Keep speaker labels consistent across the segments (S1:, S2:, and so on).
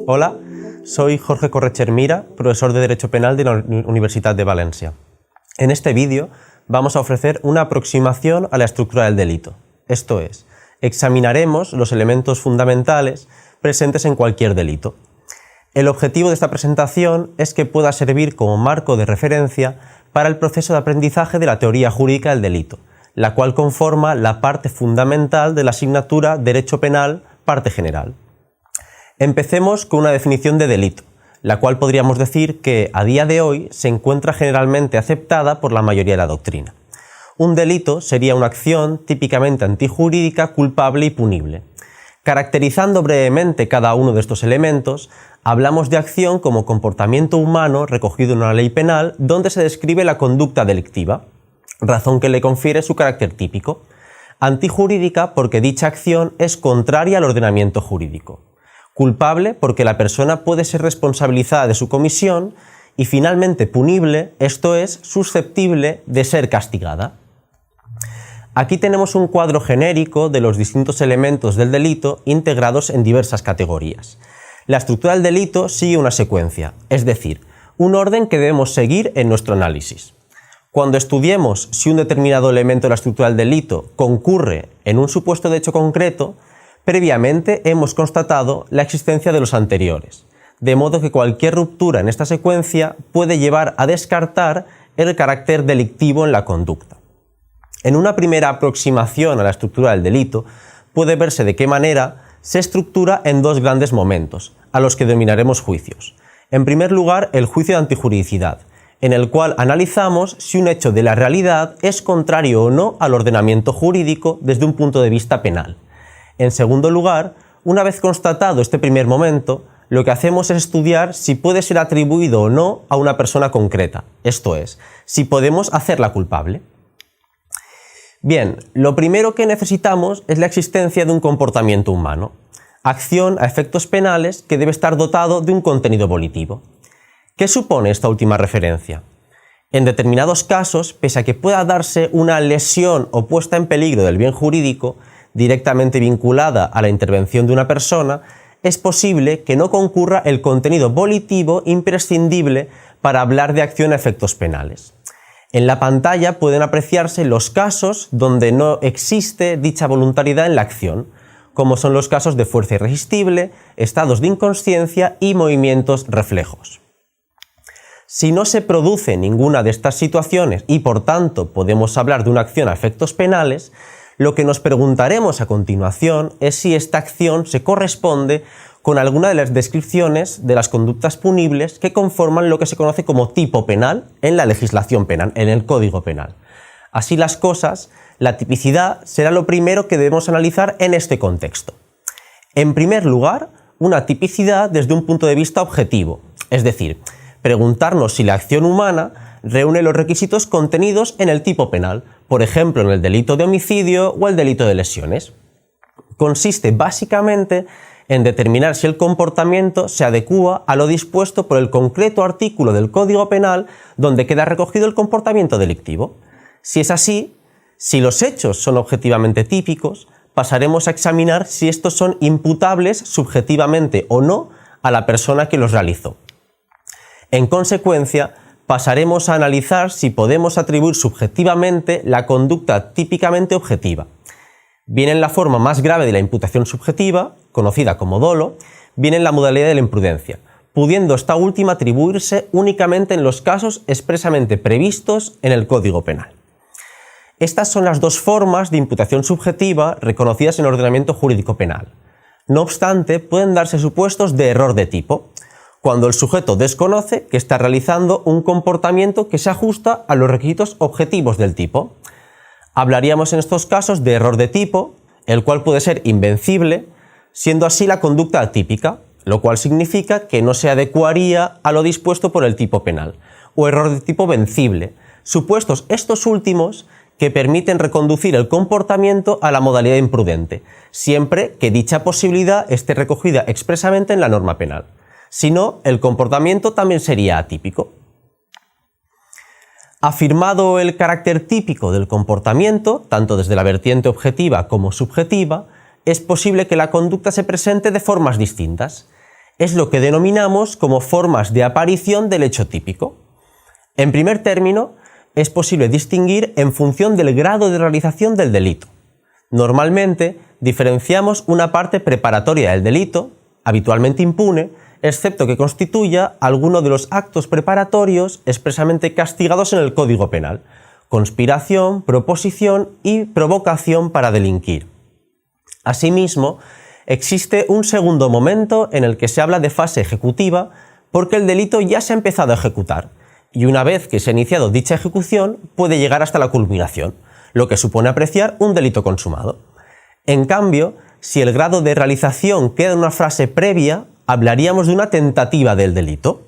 S1: Hola, soy Jorge Correcher Mira, profesor de Derecho Penal de la Universitat de Valencia. En este vídeo vamos a ofrecer una aproximación a la estructura del delito. Esto es, examinaremos los elementos fundamentales presentes en cualquier delito. El objetivo de esta presentación es que pueda servir como marco de referencia para el proceso de aprendizaje de la teoría jurídica del delito, la cual conforma la parte fundamental de la asignatura Derecho Penal, parte general. Empecemos con una definición de delito, la cual podríamos decir que a día de hoy se encuentra generalmente aceptada por la mayoría de la doctrina. Un delito sería una acción típicamente antijurídica, culpable y punible. Caracterizando brevemente cada uno de estos elementos, hablamos de acción como comportamiento humano recogido en una ley penal donde se describe la conducta delictiva, razón que le confiere su carácter típico. Antijurídica porque dicha acción es contraria al ordenamiento jurídico. Culpable porque la persona puede ser responsabilizada de su comisión y finalmente punible, esto es, susceptible de ser castigada. Aquí tenemos un cuadro genérico de los distintos elementos del delito integrados en diversas categorías. La estructura del delito sigue una secuencia, es decir, un orden que debemos seguir en nuestro análisis. Cuando estudiemos si un determinado elemento de la estructura del delito concurre en un supuesto de hecho concreto, previamente hemos constatado la existencia de los anteriores, de modo que cualquier ruptura en esta secuencia puede llevar a descartar el carácter delictivo en la conducta. En una primera aproximación a la estructura del delito, puede verse de qué manera se estructura en dos grandes momentos, a los que denominaremos juicios. En primer lugar, el juicio de antijuridicidad, en el cual analizamos si un hecho de la realidad es contrario o no al ordenamiento jurídico desde un punto de vista penal. En segundo lugar, una vez constatado este primer momento, lo que hacemos es estudiar si puede ser atribuido o no a una persona concreta, esto es, si podemos hacerla culpable. Bien, lo primero que necesitamos es la existencia de un comportamiento humano, acción a efectos penales que debe estar dotado de un contenido volitivo. ¿Qué supone esta última referencia? En determinados casos, pese a que pueda darse una lesión o puesta en peligro del bien jurídico, directamente vinculada a la intervención de una persona, es posible que no concurra el contenido volitivo imprescindible para hablar de acción a efectos penales. En la pantalla pueden apreciarse los casos donde no existe dicha voluntariedad en la acción, como son los casos de fuerza irresistible, estados de inconsciencia y movimientos reflejos. Si no se produce ninguna de estas situaciones y por tanto podemos hablar de una acción a efectos penales, lo que nos preguntaremos a continuación es si esta acción se corresponde con alguna de las descripciones de las conductas punibles que conforman lo que se conoce como tipo penal en la legislación penal, en el Código Penal. Así las cosas, la tipicidad será lo primero que debemos analizar en este contexto. En primer lugar, una tipicidad desde un punto de vista objetivo, es decir, preguntarnos si la acción humana reúne los requisitos contenidos en el tipo penal, por ejemplo en el delito de homicidio o el delito de lesiones. Consiste básicamente en determinar si el comportamiento se adecúa a lo dispuesto por el concreto artículo del Código Penal donde queda recogido el comportamiento delictivo. Si es así, si los hechos son objetivamente típicos, pasaremos a examinar si estos son imputables subjetivamente o no a la persona que los realizó. En consecuencia, pasaremos a analizar si podemos atribuir subjetivamente la conducta típicamente objetiva, bien en la forma más grave de la imputación subjetiva, conocida como dolo, bien en la modalidad de la imprudencia, pudiendo esta última atribuirse únicamente en los casos expresamente previstos en el Código Penal. Estas son las dos formas de imputación subjetiva reconocidas en el ordenamiento jurídico penal. No obstante, pueden darse supuestos de error de tipo, cuando el sujeto desconoce que está realizando un comportamiento que se ajusta a los requisitos objetivos del tipo. Hablaríamos en estos casos de error de tipo, el cual puede ser invencible, siendo así la conducta atípica, lo cual significa que no se adecuaría a lo dispuesto por el tipo penal, o error de tipo vencible, supuestos estos últimos que permiten reconducir el comportamiento a la modalidad imprudente, siempre que dicha posibilidad esté recogida expresamente en la norma penal. Si no, el comportamiento también sería atípico. Afirmado el carácter típico del comportamiento, tanto desde la vertiente objetiva como subjetiva, es posible que la conducta se presente de formas distintas. Es lo que denominamos como formas de aparición del hecho típico. En primer término, es posible distinguir en función del grado de realización del delito. Normalmente, diferenciamos una parte preparatoria del delito, habitualmente impune, excepto que constituya alguno de los actos preparatorios expresamente castigados en el Código Penal: conspiración, proposición y provocación para delinquir. Asimismo, existe un segundo momento en el que se habla de fase ejecutiva, porque el delito ya se ha empezado a ejecutar, y una vez que se ha iniciado dicha ejecución puede llegar hasta la culminación, lo que supone apreciar un delito consumado. En cambio, si el grado de realización queda en una fase previa, hablaríamos de una tentativa del delito.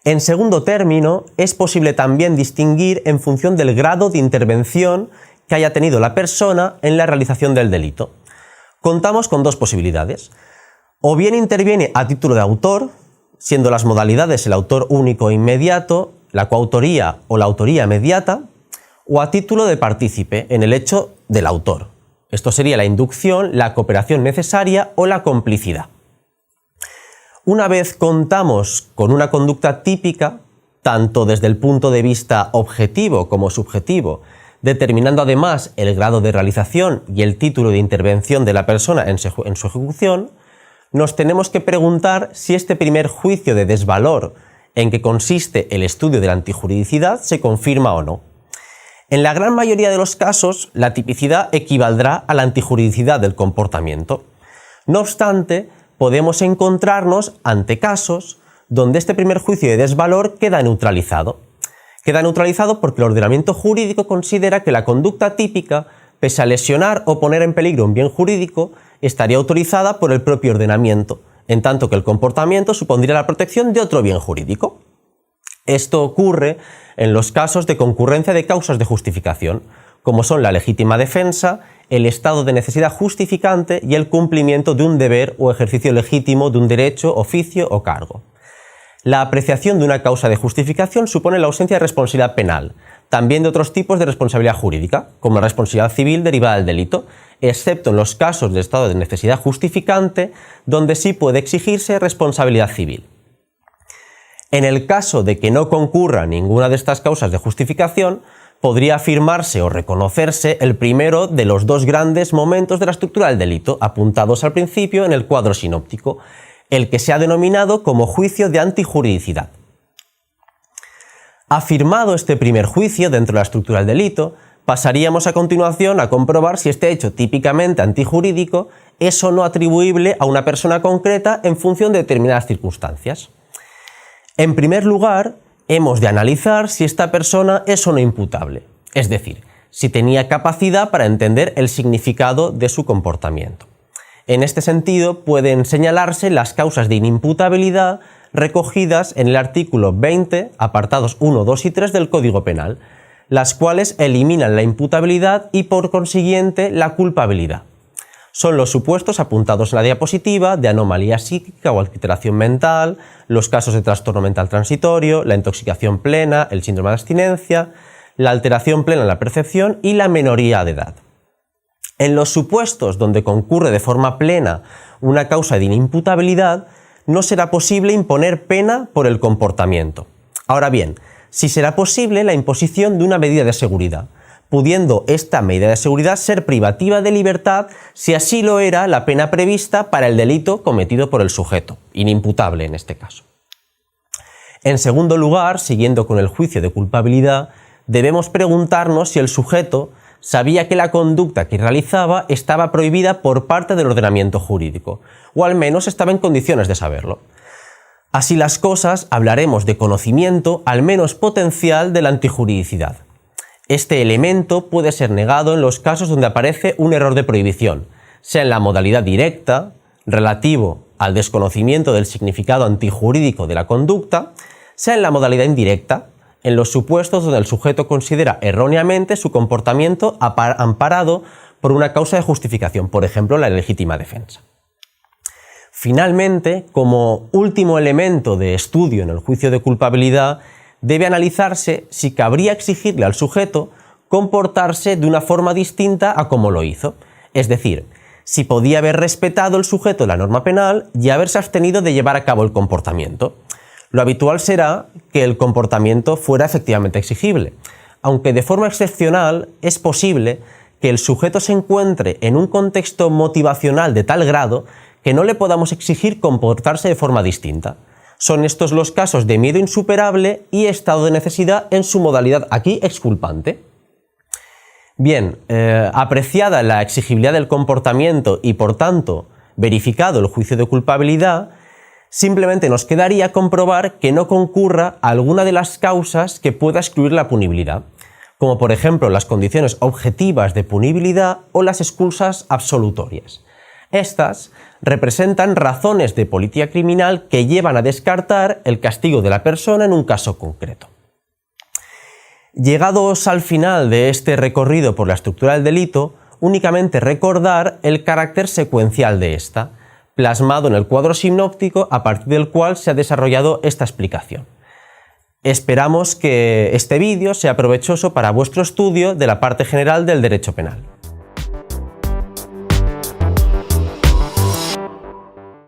S1: En segundo término, es posible también distinguir en función del grado de intervención que haya tenido la persona en la realización del delito. Contamos con dos posibilidades. O bien interviene a título de autor, siendo las modalidades el autor único e inmediato, la coautoría o la autoría mediata, o a título de partícipe en el hecho del autor. Esto sería la inducción, la cooperación necesaria o la complicidad. Una vez contamos con una conducta típica, tanto desde el punto de vista objetivo como subjetivo, determinando además el grado de realización y el título de intervención de la persona en su ejecución, nos tenemos que preguntar si este primer juicio de desvalor en que consiste el estudio de la antijuridicidad se confirma o no. En la gran mayoría de los casos, la tipicidad equivaldrá a la antijuridicidad del comportamiento. No obstante, podemos encontrarnos ante casos donde este primer juicio de desvalor queda neutralizado. Queda neutralizado porque el ordenamiento jurídico considera que la conducta típica, pese a lesionar o poner en peligro un bien jurídico, estaría autorizada por el propio ordenamiento, en tanto que el comportamiento supondría la protección de otro bien jurídico. Esto ocurre en los casos de concurrencia de causas de justificación, como son la legítima defensa, el estado de necesidad justificante y el cumplimiento de un deber o ejercicio legítimo de un derecho, oficio o cargo. La apreciación de una causa de justificación supone la ausencia de responsabilidad penal, también de otros tipos de responsabilidad jurídica, como la responsabilidad civil derivada del delito, excepto en los casos de estado de necesidad justificante, donde sí puede exigirse responsabilidad civil. En el caso de que no concurra ninguna de estas causas de justificación, podría afirmarse o reconocerse el primero de los dos grandes momentos de la estructura del delito, apuntados al principio en el cuadro sinóptico, el que se ha denominado como juicio de antijuridicidad. Afirmado este primer juicio dentro de la estructura del delito, pasaríamos a continuación a comprobar si este hecho típicamente antijurídico es o no atribuible a una persona concreta en función de determinadas circunstancias. En primer lugar, hemos de analizar si esta persona es o no imputable, es decir, si tenía capacidad para entender el significado de su comportamiento. En este sentido, pueden señalarse las causas de inimputabilidad recogidas en el artículo 20, apartados 1, 2 y 3 del Código Penal, las cuales eliminan la imputabilidad y, por consiguiente, la culpabilidad. Son los supuestos apuntados en la diapositiva de anomalía psíquica o alteración mental, los casos de trastorno mental transitorio, la intoxicación plena, el síndrome de abstinencia, la alteración plena en la percepción y la menoría de edad. En los supuestos donde concurre de forma plena una causa de inimputabilidad, no será posible imponer pena por el comportamiento. Ahora bien, sí será posible la imposición de una medida de seguridad, pudiendo esta medida de seguridad ser privativa de libertad si así lo era la pena prevista para el delito cometido por el sujeto, inimputable en este caso. En segundo lugar, siguiendo con el juicio de culpabilidad, debemos preguntarnos si el sujeto sabía que la conducta que realizaba estaba prohibida por parte del ordenamiento jurídico, o al menos estaba en condiciones de saberlo. Así las cosas, hablaremos de conocimiento, al menos potencial, de la antijuridicidad. Este elemento puede ser negado en los casos donde aparece un error de prohibición, sea en la modalidad directa, relativo al desconocimiento del significado antijurídico de la conducta, sea en la modalidad indirecta, en los supuestos donde el sujeto considera erróneamente su comportamiento amparado por una causa de justificación, por ejemplo, la legítima defensa. Finalmente, como último elemento de estudio en el juicio de culpabilidad, debe analizarse si cabría exigirle al sujeto comportarse de una forma distinta a como lo hizo. Es decir, si podía haber respetado el sujeto la norma penal y haberse abstenido de llevar a cabo el comportamiento. Lo habitual será que el comportamiento fuera efectivamente exigible, aunque de forma excepcional es posible que el sujeto se encuentre en un contexto motivacional de tal grado que no le podamos exigir comportarse de forma distinta. Son estos los casos de miedo insuperable y estado de necesidad en su modalidad aquí exculpante. Bien, apreciada la exigibilidad del comportamiento y por tanto verificado el juicio de culpabilidad, simplemente nos quedaría comprobar que no concurra alguna de las causas que pueda excluir la punibilidad, como por ejemplo las condiciones objetivas de punibilidad o las excusas absolutorias. Estas representan razones de política criminal que llevan a descartar el castigo de la persona en un caso concreto. Llegados al final de este recorrido por la estructura del delito, únicamente recordar el carácter secuencial de esta, plasmado en el cuadro sinóptico a partir del cual se ha desarrollado esta explicación. Esperamos que este vídeo sea provechoso para vuestro estudio de la parte general del derecho penal.